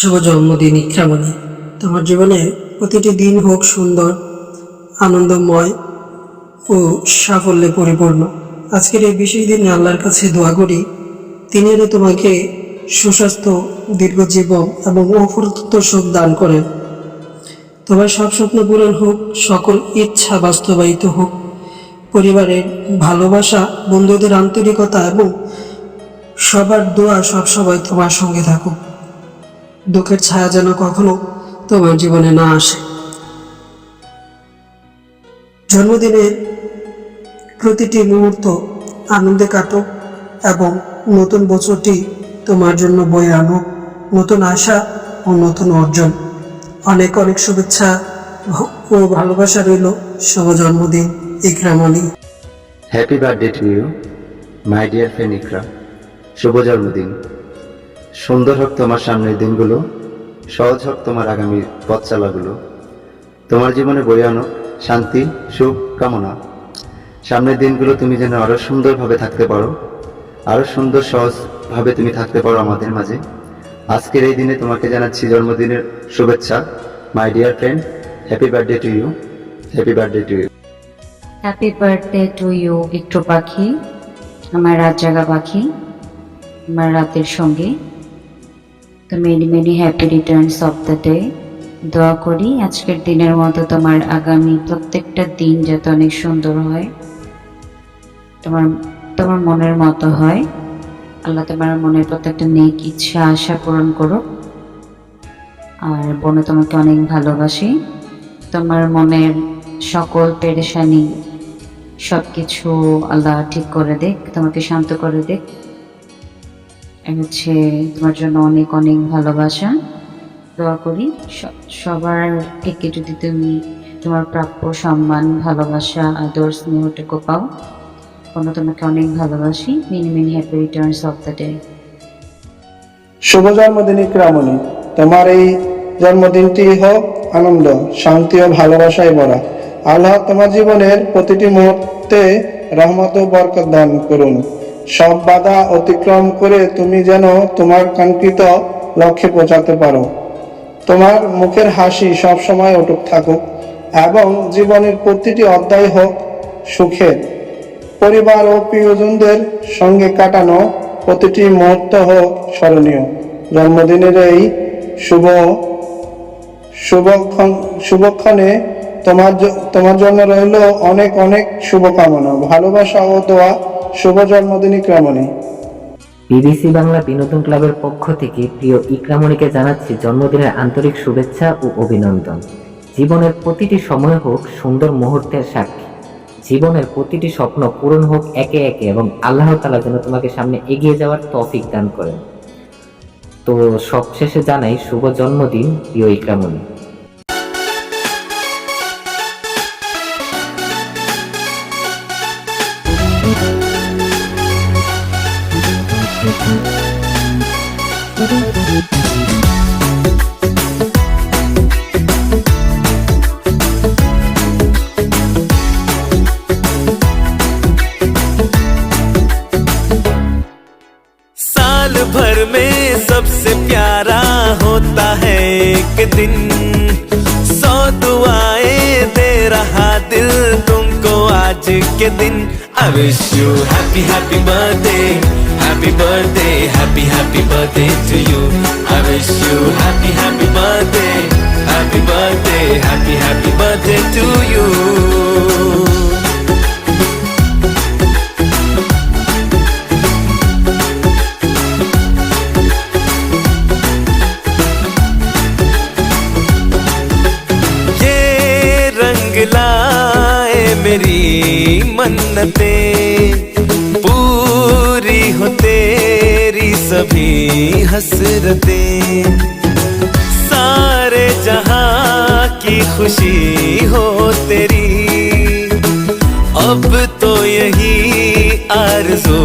শুভ জন্মদিন ইকরামণি। তোমার জীবনে প্রতিটি দিন হোক সুন্দর, আনন্দময় ও সাফল্যে পরিপূর্ণ। আজকের এই বিশেষ দিনে আল্লাহর কাছে দোয়া করি, তিনি যেন তোমাকে সুস্বাস্থ্য, দীর্ঘ জীবন এবং অফুরন্ত সুখ দান করেন। তোমার সব স্বপ্ন পূরণ হোক, সকল ইচ্ছা বাস্তবায়িত হোক। পরিবারের ভালোবাসা, বন্ধুদের আন্তরিকতা এবং সবার দোয়া সবসময় তোমার সঙ্গে থাকুক। দুঃখের ছায়া যেন কখনো তোমার জীবনে না আসে। জন্মদিনের প্রতিটি মুহূর্ত আনন্দে কাটুক এবং নতুন বছরটি তোমার জন্য বয়ে আনুক নতুন আশা ও নতুন অর্জন। অনেক অনেক শুভেচ্ছা ও ভালোবাসা রইল। শুভ জন্মদিন Ikramoni. Happy birthday to you my dear friend Ikram. শুভ জন্মদিন। সুন্দর হোক তোমার সামনের দিনগুলো, সহজ হোক তোমার আগামী পথ চলাগুলো। তোমার জীবনে বয়ে আনুক শান্তি, সুখ কামনা। সামনের দিনগুলো তুমি যেন আরো সুন্দরভাবে থাকতে পারো, আরো সুন্দর সহজভাবে তুমি থাকতে পারো আমাদের মাঝে। আজকের এই দিনে তোমাকে জানাচ্ছি জন্মদিনের শুভেচ্ছা। My dear friend, happy birthday to you. Happy birthday to you. Happy birthday to you একটু পাখি, আমার রাত জাগা পাখি, আমার রাতের সঙ্গে। তো many many happy returns of the day. দোয়া করি আজকের দিনের মতো তোমার আগামী প্রত্যেকটা দিন যাতে অনেক সুন্দর হয়, তোমার তোমার মনের মতো হয়। আল্লাহ তোমার মনের প্রত্যেকটা নেক ইচ্ছা আশা পূরণ করো। আর বোন, তোমাকে অনেক ভালোবাসি। তোমার মনের সকল পেরেশানি সব কিছু আল্লাহ ঠিক করে দেখ, তোমাকে শান্ত করে দেখ। হচ্ছে তোমার জন্য অনেক অনেক ভালোবাসা। দোয়া করি সবার থেকে যদি তুমি তোমার প্রাপ্য সম্মান, ভালোবাসা, আদর, স্নেহটুকু পাও। তোমাকে অনেক ভালোবাসি। Many many happy returns of the day. শুভ জন্মদিন ইকরামণি। তোমার এই জন্মদিনটি হোক আনন্দ, শান্তি ও ভালোবাসায় ভরা। আল্লাহ তোমার জীবনের প্রতিটি মুহূর্তে রহমত ও বরকত দান করুন। সব বাধা অতিক্রম করে তুমি যেন তোমার কাঙ্ক্ষিত লক্ষ্যে পৌঁছাতে পারো। তোমার মুখের হাসি সব সময় অটুট থাকুক এবং জীবনের প্রতিটি অধ্যায় হোক সুখের। পরিবার ও প্রিয়জনদের সঙ্গে কাটানো প্রতিটি মুহূর্ত হোক স্মরণীয়। জন্মদিনের এই শুভক্ষণে তোমার জন্য রইল অনেক অনেক শুভকামনা, ভালোবাসা ও দোয়া। শুভ জন্মদিন ইকরামণি। বিবিসি বাংলা বিনোদন ক্লাবের পক্ষ থেকে প্রিয় ইকরামণিকে জানাচ্ছি জন্মদিনের আন্তরিক শুভেচ্ছা ও অভিনন্দন। জীবনের প্রতিটি সময় হোক সুন্দর মুহূর্তের সাক্ষী। জীবনের প্রতিটি স্বপ্ন পূরণ হোক একে একে এবং আল্লাহ তাআলা যেন তোমাকে সামনে এগিয়ে যাওয়ার তৌফিক দান করেন। তো সবশেষে জানাই শুভ জন্মদিন প্রিয় ইকরামণি। साल भर में सबसे प्यारा होता है एक दिन, 100 दुआएं दे रहा दिल तुमको आज के दिन। I wish you happy happy birthday, happy birthday, happy happy birthday to you. I wish you happy happy birthday, happy birthday, happy happy birthday to you. लाए मेरी मन्नतें, पूरी हो तेरी सभी हसरतें। सारे जहां की खुशी हो तेरी, अब तो यही आरज़ू